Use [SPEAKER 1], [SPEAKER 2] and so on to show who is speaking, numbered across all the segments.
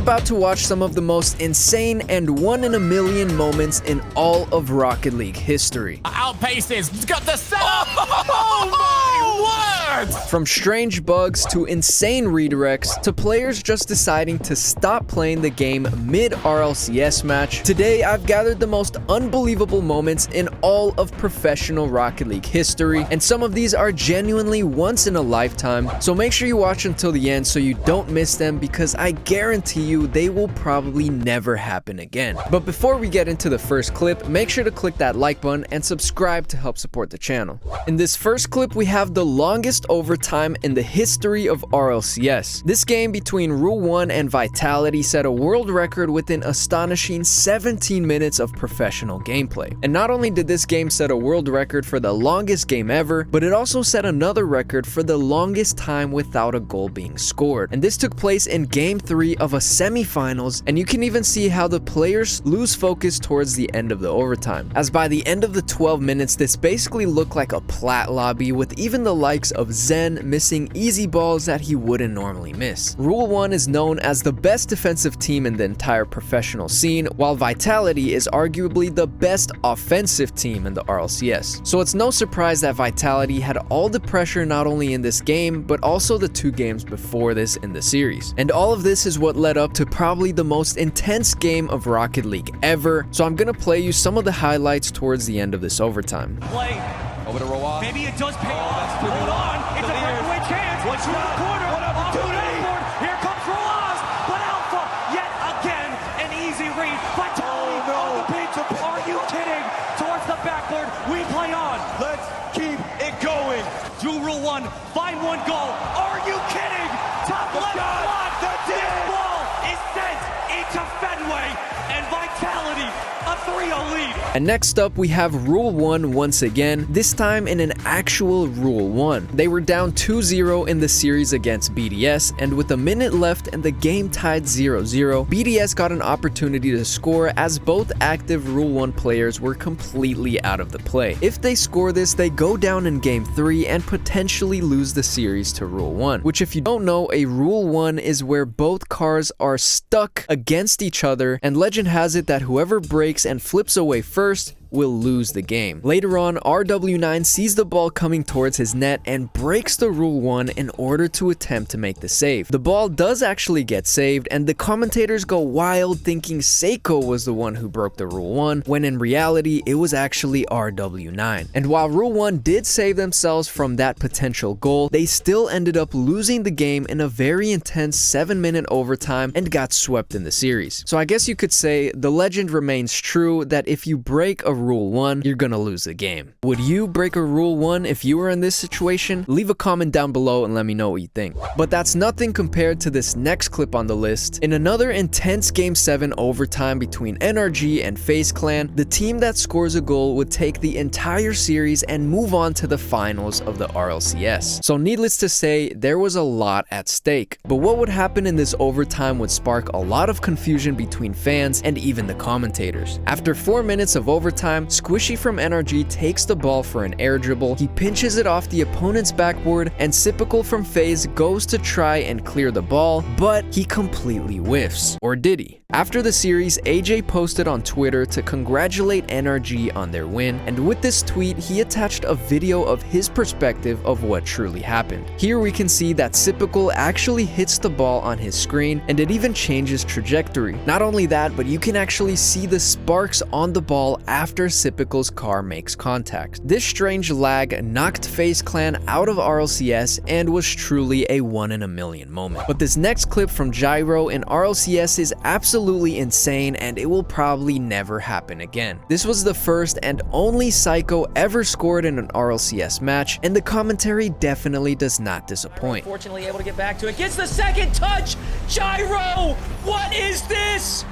[SPEAKER 1] about to watch some of the most insane and one-in-a-million moments in all of Rocket League history.
[SPEAKER 2] Outpaces, got the setup! Oh my word!
[SPEAKER 1] From strange bugs to insane redirects to players just deciding to stop playing the game mid-RLCS match, today I've gathered the most unbelievable moments in all of professional Rocket League history, and some of these are genuinely once in a lifetime, so make sure you watch until the end so you don't miss them, because I guarantee you they will probably never happen again. But before we get into the first clip, make sure to click that like button and subscribe to help support the channel. In this first clip, we have the longest overtime in the history of RLCS. This game between Rule 1 and Vitality set a world record with an astonishing 17 minutes of professional gameplay. And not only did this game set a world record for the longest game ever, but it also set another record for the longest time without a goal being scored. And this took place in Game 3 of a semifinals, and you can even see how the players lose focus towards the end of the overtime, as by the end of the 12 minutes this basically looked like a plat lobby, with even the likes of Zen missing easy balls that he wouldn't normally miss. Rule 1 is known as the best defensive team in the entire professional scene, while Vitality is arguably the best offensive team in the RLCS. So it's no surprise that Vitality had all the pressure not only in this game, but also the 2 games before this in the series. And all of this is what led up to probably the most intense game of Rocket League ever, so I'm gonna play you some of the highlights towards the end of this overtime.
[SPEAKER 3] Play.
[SPEAKER 2] Over to Roa.
[SPEAKER 3] Maybe it does pay
[SPEAKER 2] Oh,
[SPEAKER 3] off.
[SPEAKER 2] that's too
[SPEAKER 3] Hold
[SPEAKER 2] good.
[SPEAKER 3] on. It's a breakaway chance.
[SPEAKER 2] What's
[SPEAKER 3] Through the
[SPEAKER 2] that?
[SPEAKER 3] corner.
[SPEAKER 2] What
[SPEAKER 3] Off the
[SPEAKER 2] opportunity?
[SPEAKER 3] backboard. Here comes Roaz. But Alpha, yet again, an easy read. Vitality
[SPEAKER 2] Oh, no.
[SPEAKER 3] on the pinch. Are you kidding? Towards the backboard. We play on.
[SPEAKER 2] Let's keep it going.
[SPEAKER 3] Through Rule 1. Find one goal. Are you kidding? Top left
[SPEAKER 2] shot.
[SPEAKER 3] slot.
[SPEAKER 2] That's
[SPEAKER 3] This
[SPEAKER 2] it.
[SPEAKER 3] ball is sent into Fenway. And Vitality, a 3-0 lead.
[SPEAKER 1] And next up we have Rule 1 once again, this time in an actual Rule 1. They were down 2-0 in the series against BDS, and with a minute left and the game tied 0-0, BDS got an opportunity to score as both active Rule 1 players were completely out of the play. If they score this, they go down in Game 3 and potentially lose the series to Rule 1, which if you don't know, a Rule 1 is where both cars are stuck against each other, and legend has it that whoever breaks and flips away first will lose the game. Later on, RW9 sees the ball coming towards his net and breaks the Rule 1 in order to attempt to make the save. The ball does actually get saved, and the commentators go wild thinking Seiko was the one who broke the Rule 1, when in reality it was actually RW9. And while Rule 1 did save themselves from that potential goal, they still ended up losing the game in a very intense 7-minute overtime and got swept in the series. So I guess you could say the legend remains true that if you break a Rule 1, you're gonna lose the game. Would you break a Rule 1 if you were in this situation? Leave a comment down below and let me know what you think. But that's nothing compared to this next clip on the list. In another intense Game 7 overtime between NRG and FaZe Clan, the team that scores a goal would take the entire series and move on to the finals of the RLCS. So needless to say, there was a lot at stake. But what would happen in this overtime would spark a lot of confusion between fans and even the commentators. After 4 minutes of overtime, Squishy from NRG takes the ball for an air dribble, he pinches it off the opponent's backboard, and Sypical from FaZe goes to try and clear the ball, but he completely whiffs. Or did he? After the series, AJ posted on Twitter to congratulate NRG on their win, and with this tweet, he attached a video of his perspective of what truly happened. Here we can see that Sypical actually hits the ball on his screen, and it even changes trajectory. Not only that, but you can actually see the sparks on the ball after Sypical's car makes contact. This strange lag knocked FaZe Clan out of RLCS and was truly a 1-in-a-million moment. But this next clip from Gyro in RLCS is absolutely insane, and it will probably never happen again. This was the first and only Psycho ever scored in an RLCS match, and the commentary definitely does not disappoint.
[SPEAKER 3] Fortunately able to get back to it. Gets the second touch. Gyro. What is this?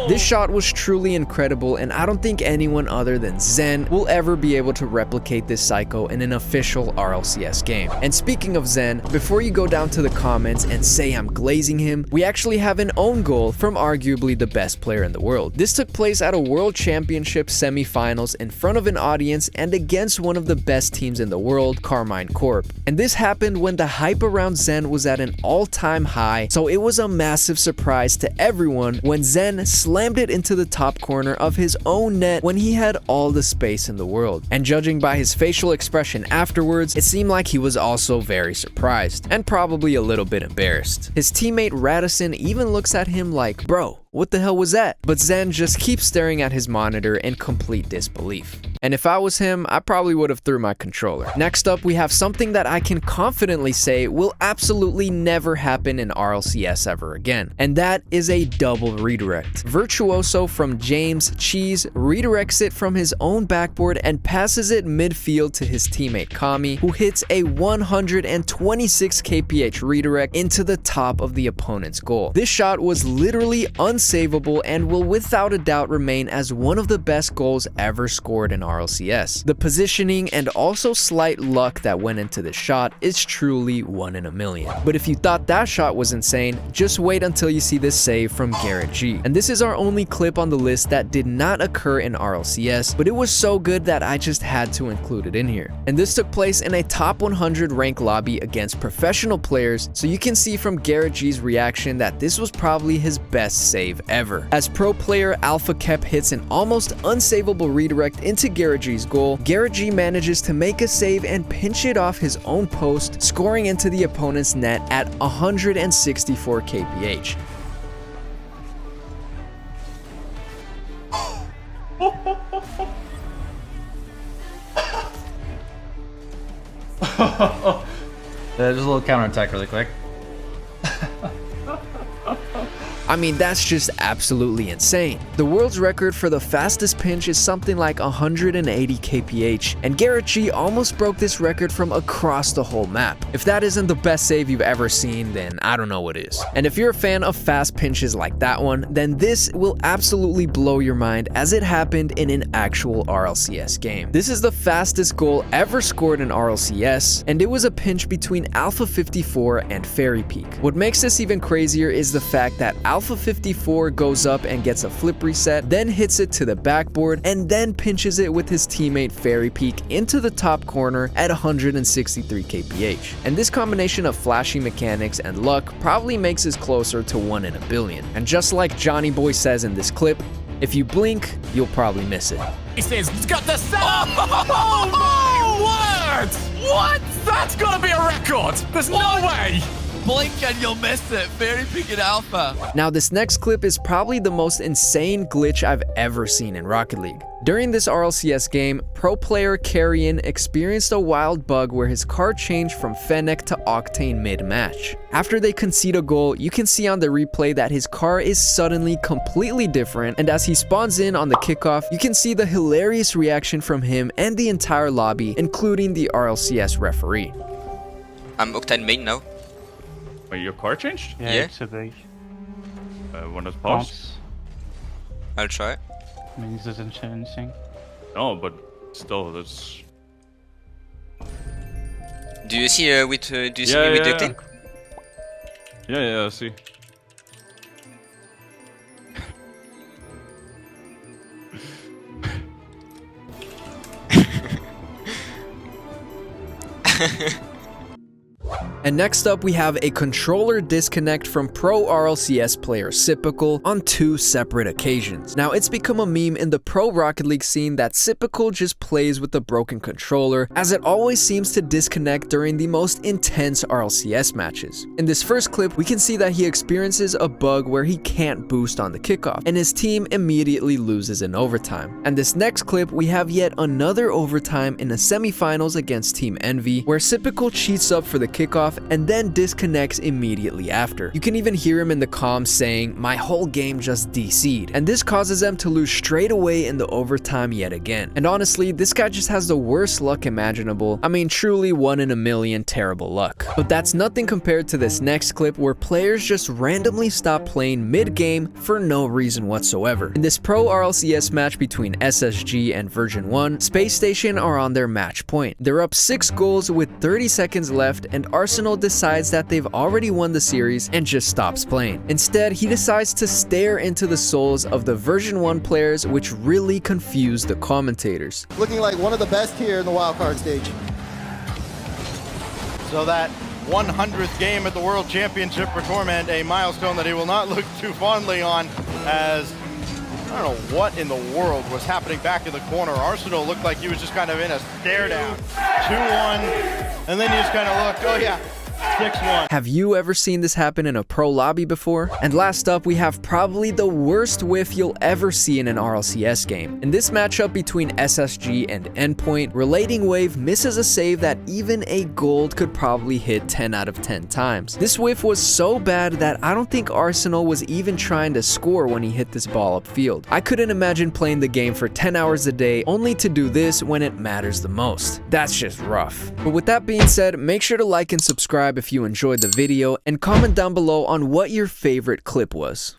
[SPEAKER 1] This shot was truly incredible incredible, and I don't think anyone other than Zen will ever be able to replicate this psycho in an official RLCS game. And speaking of Zen, before you go down to the comments and say I'm glazing him, we actually have an own goal from arguably the best player in the world. This took place at a World Championship semifinals in front of an audience and against one of the best teams in the world, Carmine Corp. And this happened when the hype around Zen was at an all-time high, so it was a massive surprise to everyone when Zen slammed it into the top corner of his own net when he had all the space in the world. And judging by his facial expression afterwards, it seemed like he was also very surprised and probably a little bit embarrassed. His teammate Radisson even looks at him like, "Bro, what the hell was that?" But Zen just keeps staring at his monitor in complete disbelief. And if I was him, I probably would have threw my controller. Next up, we have something that I can confidently say will absolutely never happen in RLCS ever again. And that is a double redirect. Virtuoso from James Cheese redirects it from his own backboard and passes it midfield to his teammate Kami, who hits a 126 kph redirect into the top of the opponent's goal. This shot was literally unsavable and will without a doubt remain as one of the best goals ever scored in RLCS. The positioning and also slight luck that went into this shot is truly 1 in a million. But if you thought that shot was insane, just wait until you see this save from Garrett G. And this is our only clip on the list that did not occur in RLCS, but it was so good that I just had to include it in here. And this took place in a top 100 rank lobby against professional players, so you can see from Garrett G's reaction that this was probably his best save ever. As pro player Alpha Kep hits an almost unsavable redirect into Garrett G's goal, Garrett G manages to make a save and pinch it off his own post, scoring into the opponent's net at 164 kph.
[SPEAKER 4] Just a little counterattack really quick.
[SPEAKER 1] I mean, that's just absolutely insane. The world's record for the fastest pinch is something like 180 kph, and Garrett G almost broke this record from across the whole map. If that isn't the best save you've ever seen, then I don't know what is. And if you're a fan of fast pinches like that one, then this will absolutely blow your mind as it happened in an actual RLCS game. This is the fastest goal ever scored in RLCS, and it was a pinch between Alpha 54 and Fairy Peak. What makes this even crazier is the fact that Alpha 54 goes up and gets a flip reset, then hits it to the backboard, and then pinches it with his teammate Fairy Peak into the top corner at 163 kph. And this combination of flashy mechanics and luck probably makes us closer to 1 in a billion. And just like Johnny Boy says in this clip, if you blink, you'll probably miss it.
[SPEAKER 2] He says, "He's got the sound." Oh my word! What? That's gotta be a record. There's no way.
[SPEAKER 5] Blink and you'll miss it. Fairy Peak and Alpha.
[SPEAKER 1] Now, this next clip is probably the most insane glitch I've ever seen in Rocket League. During this RLCS game, pro player Carrion experienced a wild bug where his car changed from Fennec to Octane mid-match. After they concede a goal, you can see on the replay that his car is suddenly completely different, and as he spawns in on the kickoff, you can see the hilarious reaction from him and the entire lobby, including the RLCS referee.
[SPEAKER 6] I'm Octane main now.
[SPEAKER 7] Wait, your car changed?
[SPEAKER 6] Yeah.
[SPEAKER 8] It's a big
[SPEAKER 7] Wanna pause?
[SPEAKER 8] pumps.
[SPEAKER 6] I'll try.
[SPEAKER 8] Means doesn't say anything.
[SPEAKER 7] No, but still, that's...
[SPEAKER 6] Do you see me with Octane?
[SPEAKER 7] Yeah, I see.
[SPEAKER 1] And next up, we have a controller disconnect from pro RLCS player Sipical on 2 separate occasions. Now, it's become a meme in the pro Rocket League scene that Sipical just plays with a broken controller, as it always seems to disconnect during the most intense RLCS matches. In this first clip, we can see that he experiences a bug where he can't boost on the kickoff, and his team immediately loses in overtime. And this next clip, we have yet another overtime in the semifinals against Team Envy, where Sipical cheats up for the kickoff off and then disconnects immediately after. You can even hear him in the comms saying, "My whole game just DC'd," and this causes them to lose straight away in the overtime yet again. And honestly, this guy just has the worst luck imaginable. I mean, truly 1 in a million terrible luck. But that's nothing compared to this next clip where players just randomly stop playing mid-game for no reason whatsoever. In this pro RLCS match between SSG and Version 1, Space Station are on their match point. They're up 6 goals with 30 seconds left, and Arsenal decides that they've already won the series and just stops playing. Instead, he decides to stare into the souls of the Version 1 players, which really confused the commentators.
[SPEAKER 9] Looking like one of the best here in the wildcard stage.
[SPEAKER 10] So that 100th game at the World Championship for Torment, a milestone that he will not look too fondly on, as I don't know what in the world was happening back in the corner. Arsenal looked like he was just kind of in a stare down. 2-1, and then you just kind of look, oh yeah, 6-1.
[SPEAKER 1] Have you ever seen this happen in a pro lobby before? And last up, we have probably the worst whiff you'll ever see in an RLCS game. In this matchup between SSG and Endpoint, Relating Wave misses a save that even a gold could probably hit 10 out of 10 times. This whiff was so bad that I don't think Arsenal was even trying to score when he hit this ball upfield. I couldn't imagine playing the game for 10 hours a day only to do this when it matters the most. That's just rough. But with that being said, make sure to like and subscribe if you enjoyed the video, and comment down below on what your favorite clip was.